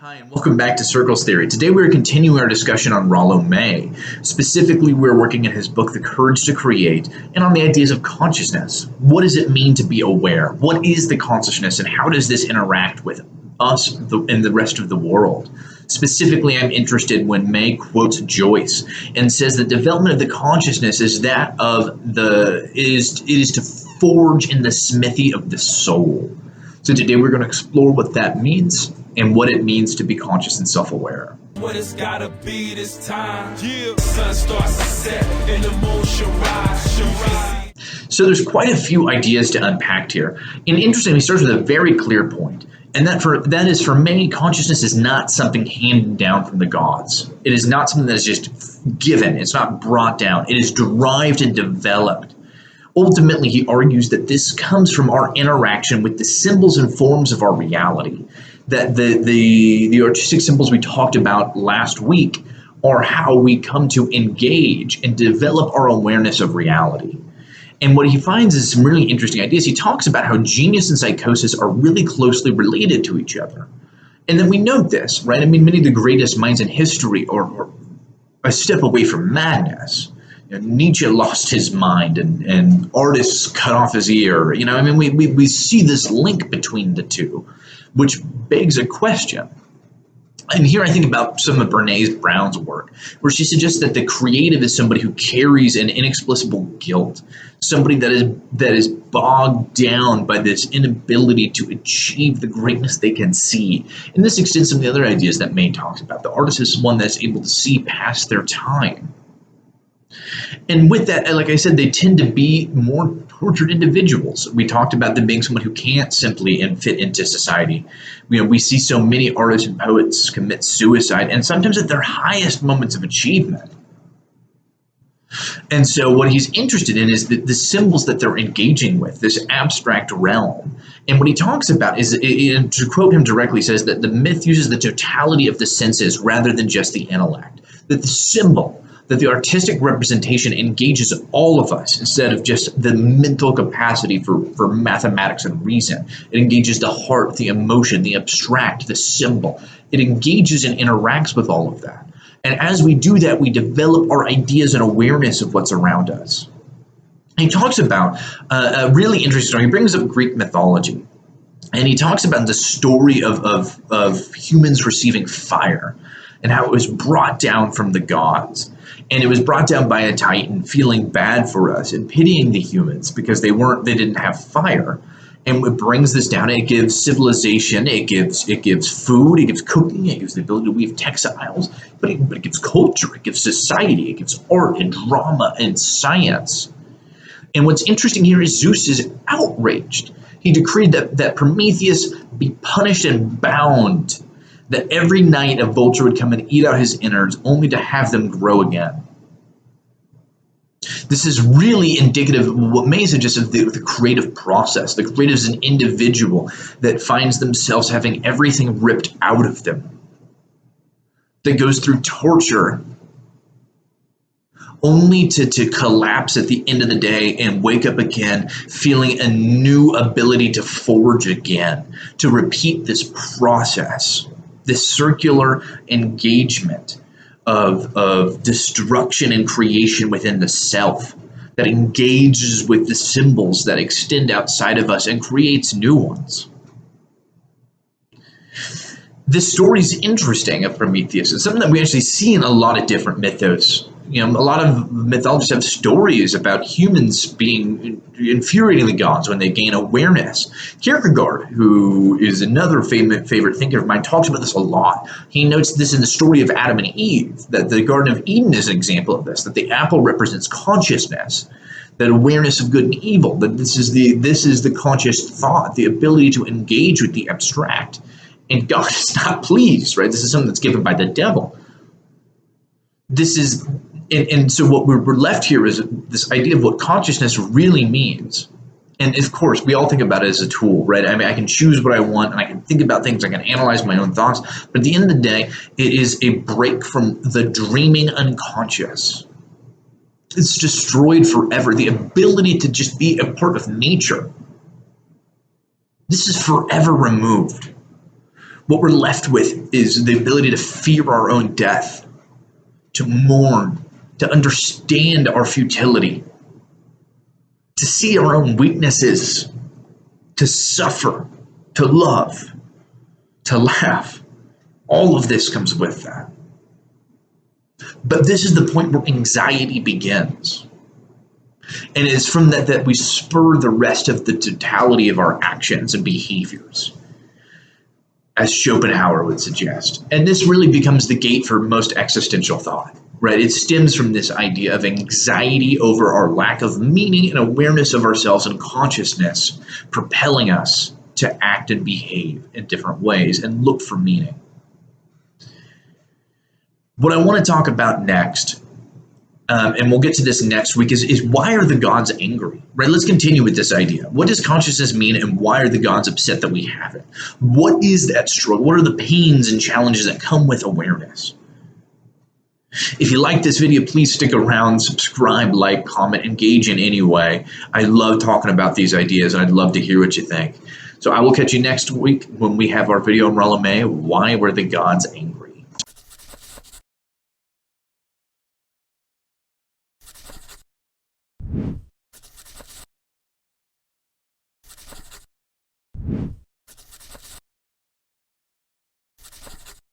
Hi, and welcome back to Circles Theory. Today we're continuing our discussion on Rollo May. Specifically, we're working in his book, The Courage to Create, and on the ideas of consciousness. What does it mean to be aware? What is the consciousness, and how does this interact with us and the rest of the world? Specifically, I'm interested when May quotes Joyce and says that development of the consciousness is that of it is to forge in the smithy of the soul. So today we're going to explore what that means and what it means to be conscious and self-aware. What it's gotta be this time. Yeah. Sun starts to set and emotion rise. So there's quite a few ideas to unpack here. And interestingly, he starts with a very clear point. And that is for May, consciousness is not something handed down from the gods. It is not something that is just given. It's not brought down. It is derived and developed. Ultimately, he argues that this comes from our interaction with the symbols and forms of our reality. That the artistic symbols we talked about last week are how we come to engage and develop our awareness of reality. And what he finds is some really interesting ideas. He talks about how genius and psychosis are really closely related to each other. And then we note this, right? I mean, many of the greatest minds in history are a step away from madness. Nietzsche lost his mind and artists cut off his ear. We see this link between the two, which begs a question. And here I think about some of Brene Brown's work, where she suggests that the creative is somebody who carries an inexplicable guilt, somebody that is bogged down by this inability to achieve the greatness they can see. And this extends to some of the other ideas that May talks about. The artist is one that's able to see past their time. And with that, like I said, they tend to be more tortured individuals. We talked about them being someone who can't simply fit into society. We see so many artists and poets commit suicide, and sometimes at their highest moments of achievement. And so what he's interested in is the symbols that they're engaging with, this abstract realm. And what he talks about is, to quote him directly, he says that the myth uses the totality of the senses rather than just the intellect. That the symbol, that the artistic representation engages all of us instead of just the mental capacity for mathematics and reason. It engages the heart, the emotion, the abstract, the symbol. It engages and interacts with all of that. And as we do that, we develop our ideas and awareness of what's around us. He talks about a really interesting story. He brings up Greek mythology. And he talks about the story of humans receiving fire and how it was brought down from the gods. And it was brought down by a titan feeling bad for us and pitying the humans because they didn't have fire. And it brings this down. It gives civilization, it gives food, it gives cooking, it gives the ability to weave textiles, but it gives culture, it gives society, it gives art and drama and science. And what's interesting here is Zeus is outraged. He decreed that Prometheus be punished and bound, that every night a vulture would come and eat out his innards only to have them grow again. This is really indicative of what May suggests of the creative process. The creative is an individual that finds themselves having everything ripped out of them, that goes through torture only to collapse at the end of the day and wake up again feeling a new ability to forge again, to repeat this process. This circular engagement of destruction and creation within the self that engages with the symbols that extend outside of us and creates new ones. This story is interesting of Prometheus. It's something that we actually see in a lot of different mythos. A lot of mythologists have stories about humans being infuriating the gods when they gain awareness. Kierkegaard, who is another favorite thinker of mine, talks about this a lot. He notes this in the story of Adam and Eve, that the Garden of Eden is an example of this, that the apple represents consciousness, that awareness of good and evil, that this is the conscious thought, the ability to engage with the abstract. And God is not pleased, right? This is something that's given by the devil. And so what we're left here is this idea of what consciousness really means. And of course, we all think about it as a tool, right? I mean, I can choose what I want and I can think about things, I can analyze my own thoughts. But at the end of the day, it is a break from the dreaming unconscious. It's destroyed forever. The ability to just be a part of nature. This is forever removed. what we're left with is the ability to fear our own death, to mourn, to understand our futility, to see our own weaknesses, to suffer, to love, to laugh. All of this comes with that. But this is the point where anxiety begins. And it's from that we spur the rest of the totality of our actions and behaviors, as Schopenhauer would suggest. And this really becomes the gate for most existential thought, right? It stems from this idea of anxiety over our lack of meaning and awareness of ourselves and consciousness, propelling us to act and behave in different ways and look for meaning. What I want to talk about next, and we'll get to this next week, is why are the gods angry, right? Let's continue with this idea. What does consciousness mean, and why are the gods upset that we have it? What is that struggle? What are the pains and challenges that come with awareness? If you like this video, please stick around, subscribe, like, comment, engage in any way. I love talking about these ideas, and I'd love to hear what you think. So I will catch you next week when we have our video on Rollo May, Why Were the Gods Angry?